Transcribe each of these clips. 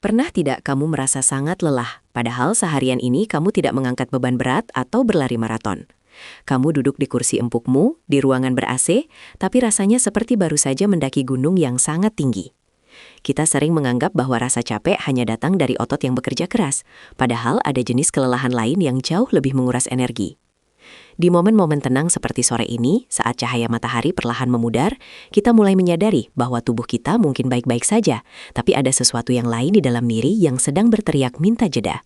Pernah tidak kamu merasa sangat lelah, padahal seharian ini kamu tidak mengangkat beban berat atau berlari maraton? Kamu duduk di kursi empukmu, di ruangan ber-AC, tapi rasanya seperti baru saja mendaki gunung yang sangat tinggi. Kita sering menganggap bahwa rasa capek hanya datang dari otot yang bekerja keras, padahal ada jenis kelelahan lain yang jauh lebih menguras energi. Di momen-momen tenang seperti sore ini, saat cahaya matahari perlahan memudar, kita mulai menyadari bahwa tubuh kita mungkin baik-baik saja, tapi ada sesuatu yang lain di dalam diri yang sedang berteriak minta jeda.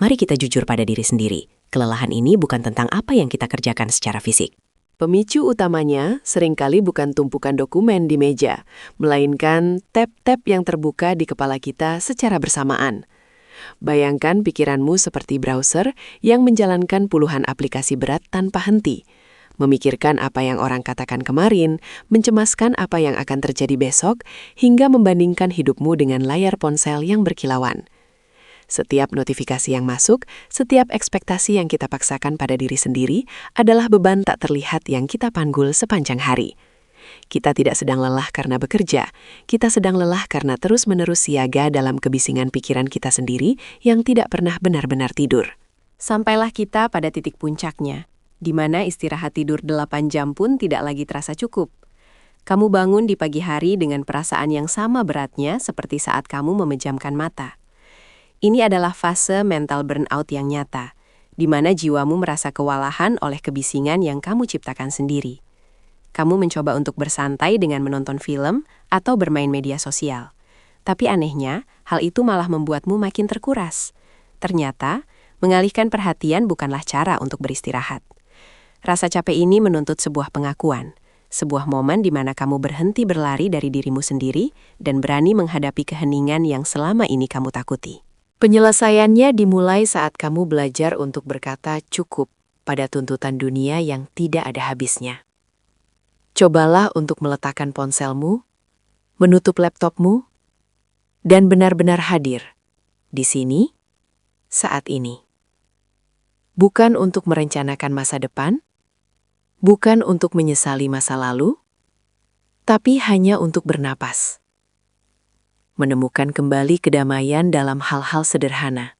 Mari kita jujur pada diri sendiri. Kelelahan ini bukan tentang apa yang kita kerjakan secara fisik. Pemicu utamanya seringkali bukan tumpukan dokumen di meja, melainkan tab-tab yang terbuka di kepala kita secara bersamaan. Bayangkan pikiranmu seperti browser yang menjalankan puluhan aplikasi berat tanpa henti. Memikirkan apa yang orang katakan kemarin, mencemaskan apa yang akan terjadi besok, hingga membandingkan hidupmu dengan layar ponsel yang berkilauan. Setiap notifikasi yang masuk, setiap ekspektasi yang kita paksakan pada diri sendiri adalah beban tak terlihat yang kita panggul sepanjang hari. Kita tidak sedang lelah karena bekerja, kita sedang lelah karena terus-menerus siaga dalam kebisingan pikiran kita sendiri yang tidak pernah benar-benar tidur. Sampailah kita pada titik puncaknya, di mana istirahat tidur 8 jam pun tidak lagi terasa cukup. Kamu bangun di pagi hari dengan perasaan yang sama beratnya seperti saat kamu memejamkan mata. Ini adalah fase mental burnout yang nyata, di mana jiwamu merasa kewalahan oleh kebisingan yang kamu ciptakan sendiri. Kamu mencoba untuk bersantai dengan menonton film atau bermain media sosial. Tapi anehnya, hal itu malah membuatmu makin terkuras. Ternyata, mengalihkan perhatian bukanlah cara untuk beristirahat. Rasa capek ini menuntut sebuah pengakuan, sebuah momen di mana kamu berhenti berlari dari dirimu sendiri dan berani menghadapi keheningan yang selama ini kamu takuti. Penyelesaiannya dimulai saat kamu belajar untuk berkata cukup pada tuntutan dunia yang tidak ada habisnya. Cobalah untuk meletakkan ponselmu, menutup laptopmu, dan benar-benar hadir di sini, saat ini. Bukan untuk merencanakan masa depan, bukan untuk menyesali masa lalu, tapi hanya untuk bernapas. Menemukan kembali kedamaian dalam hal-hal sederhana,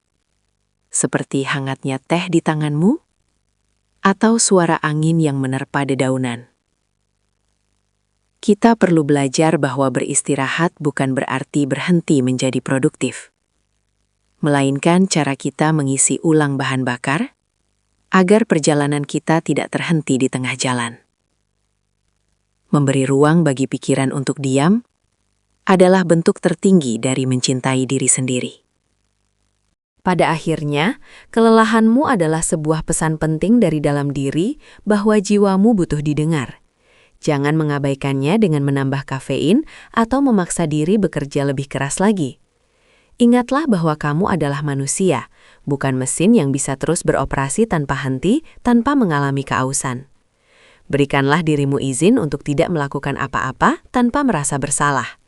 seperti hangatnya teh di tanganmu, atau suara angin yang menerpa dedaunan. Kita perlu belajar bahwa beristirahat bukan berarti berhenti menjadi produktif, melainkan cara kita mengisi ulang bahan bakar agar perjalanan kita tidak terhenti di tengah jalan. Memberi ruang bagi pikiran untuk diam adalah bentuk tertinggi dari mencintai diri sendiri. Pada akhirnya, kelelahanmu adalah sebuah pesan penting dari dalam diri bahwa jiwamu butuh didengar. Jangan mengabaikannya dengan menambah kafein atau memaksa diri bekerja lebih keras lagi. Ingatlah bahwa kamu adalah manusia, bukan mesin yang bisa terus beroperasi tanpa henti, tanpa mengalami keausan. Berikanlah dirimu izin untuk tidak melakukan apa-apa tanpa merasa bersalah.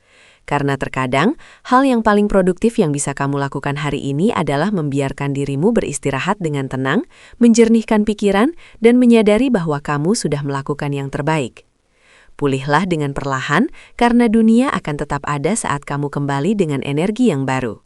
Karena terkadang, hal yang paling produktif yang bisa kamu lakukan hari ini adalah membiarkan dirimu beristirahat dengan tenang, menjernihkan pikiran, dan menyadari bahwa kamu sudah melakukan yang terbaik. Pulihlah dengan perlahan, karena dunia akan tetap ada saat kamu kembali dengan energi yang baru.